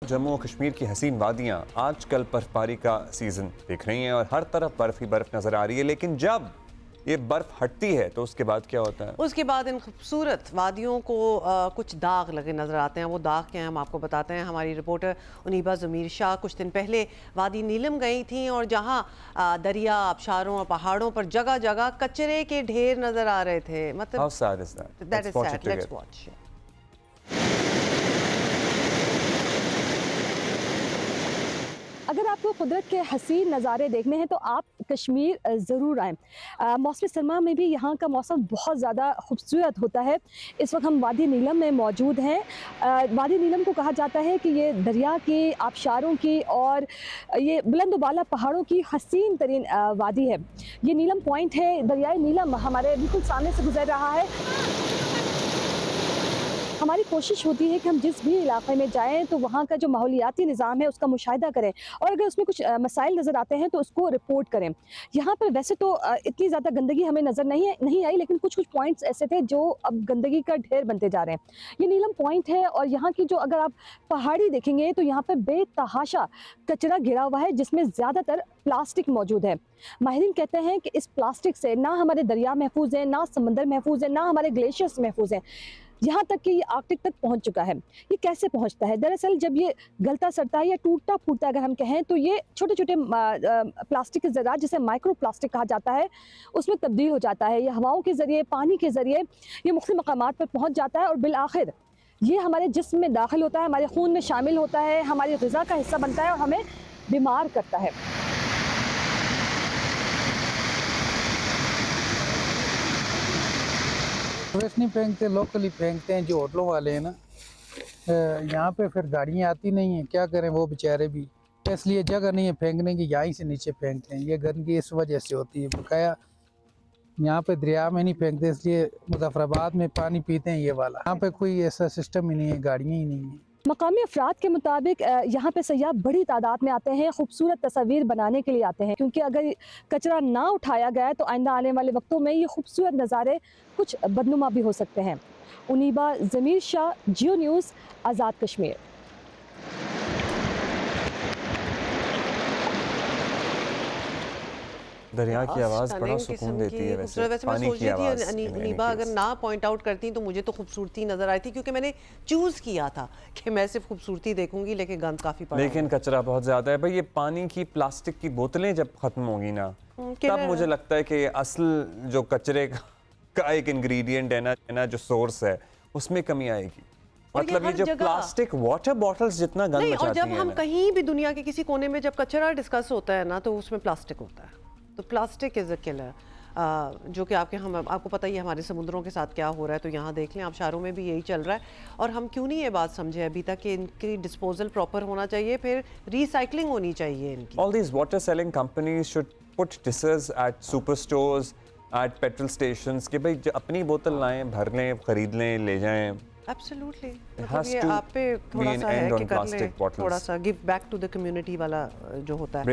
जम्मू और कश्मीर की हसीन वादियाँ आजकल बर्फबारी का सीज़न दिख रही हैं और हर तरफ बर्फ ही बर्फ नज़र आ रही है, लेकिन जब ये बर्फ हटती है तो उसके बाद क्या होता है? उसके बाद इन खूबसूरत वादियों को कुछ दाग लगे नजर आते हैं। वो दाग क्या हैं हम आपको बताते हैं। हमारी रिपोर्टर उनीबा ज़मीर शाह कुछ दिन पहले वादी नीलम गई थी और जहां दरिया, आबशारों और पहाड़ों पर जगह जगह कचरे के ढेर नजर आ रहे थे। मतलब How sad is that? That is sad. Let's watch. अगर आपको कुदरत के हसीन नज़ारे देखने हैं तो आप कश्मीर ज़रूर आएँ। मौसम सरमा में भी यहाँ का मौसम बहुत ज़्यादा खूबसूरत होता है। इस वक्त हम वादी नीलम में मौजूद हैं। वादी नीलम को कहा जाता है कि ये दरिया की, आबशारों की और ये बुलंद बाला पहाड़ों की हसीन तरीन वादी है। ये नीलम पॉइंट है। दरियाए नीलम हमारे बिल्कुल सामने से गुजर रहा है। हमारी कोशिश होती है कि हम जिस भी इलाके में जाएं तो वहाँ का जो माहौलियाती निज़ाम है उसका मुशाहिदा करें और अगर उसमें कुछ मसाइल नज़र आते हैं तो उसको रिपोर्ट करें। यहाँ पर वैसे तो इतनी ज़्यादा गंदगी हमें नज़र नहीं आई, लेकिन कुछ पॉइंट्स ऐसे थे जो अब गंदगी का ढेर बनते जा रहे हैं। ये नीलम पॉइंट है और यहाँ की जो अगर आप पहाड़ी देखेंगे तो यहाँ पर बेतहाशा कचरा गिरा हुआ है जिसमें ज़्यादातर प्लास्टिक मौजूद है। माहिरीन कहते हैं कि इस प्लास्टिक से ना हमारे दरिया महफूज हैं, ना समंदर महफूज है, ना हमारे ग्लेशियर्स महफूज हैं, यहाँ तक कि ये आर्कटिक तक पहुँच चुका है। ये कैसे पहुँचता है? दरअसल जब ये गलता सड़ता है या टूटता फूटता अगर हम कहें तो ये छोटे छोटे प्लास्टिक के ज़रात, जिसे माइक्रो प्लास्टिक कहा जाता है, उसमें तब्दील हो जाता है। ये हवाओं के ज़रिए, पानी के ज़रिए ये मुख्तलिफ मकामात पर पहुँच जाता है और बिल आखिर ये हमारे जिस्म में दाखिल होता है, हमारे खून में शामिल होता है, हमारी ग़िज़ा का हिस्सा बनता है और हमें बीमार करता है। टूरिस्ट नहीं फेंकते, लोकली फेंकते हैं जो होटलों वाले हैं ना। यहाँ पे फिर गाड़ियाँ आती नहीं हैं, क्या करें वो बेचारे भी, इसलिए जगह नहीं है फेंकने की, यहाँ से नीचे फेंकते हैं। ये गंदगी इस वजह से होती है। बकाया यहाँ पे दरिया में नहीं फेंकते, इसलिए मुजफ्फराबाद में पानी पीते हैं ये वाला। यहाँ पे कोई ऐसा सिस्टम ही नहीं है, गाड़ियाँ ही नहीं है। मकामी अफराद के मुताबिक यहाँ पे सयाह बड़ी तादाद में आते हैं, खूबसूरत तस्वीर बनाने के लिए आते हैं, क्योंकि अगर कचरा ना उठाया गया तो आइंदा आने वाले वक्तों में ये खूबसूरत नज़ारे कुछ बदनुमा भी हो सकते हैं। उनीबा ज़मीर शाह, जियो न्यूज़, आज़ाद कश्मीर। दरिया की आवाज़ बड़ा सुकून देती है। वैसे मैं सोच रही थी अनीबा अगर ना पॉइंट आउट करती तो मुझे तो खूबसूरती नजर आई थी, क्योंकि मैंने चूज किया था कि मैं सिर्फ खूबसूरती देखूंगी, लेकिन गंद काफी पड़ा, लेकिन कचरा बहुत ज्यादा है। भाई ये पानी की प्लास्टिक की बोतलें जब खत्म होगी ना तब मुझे लगता है कि असल जो कचरे का एक इंग्रेडिएंट है ना, जो सोर्स है, उसमें कमी आएगी। मतलब ये जो प्लास्टिक वाटर बॉटल्स जितना गंद मचाती हैं। और जब हम कहीं भी दुनिया के किसी कोने में जब कचरा डिस्कस होता है ना तो उसमें प्लास्टिक होता है। तो प्लास्टिक इज़ अ किलर, जो कि आपको पता ही है हमारे समुद्रों के साथ क्या हो रहा है। तो यहाँ देख लें, आबशारों में भी यही चल रहा है और हम क्यों नहीं ये बात समझे अभी तक कि इनकी डिस्पोजल प्रॉपर होना चाहिए, फिर रिसाइकलिंग होनी चाहिए इनकी। All these water selling companies should put dishes at superstores, at petrol stations कि भाई अपनी बोतल लाएं, भर लें, खरीद लें, ले जाएं। Absolutely. मतलब ये आप पे थोड़ा सा है कि कर लें, थोड़ा सा give back to the community वाला जो होता है।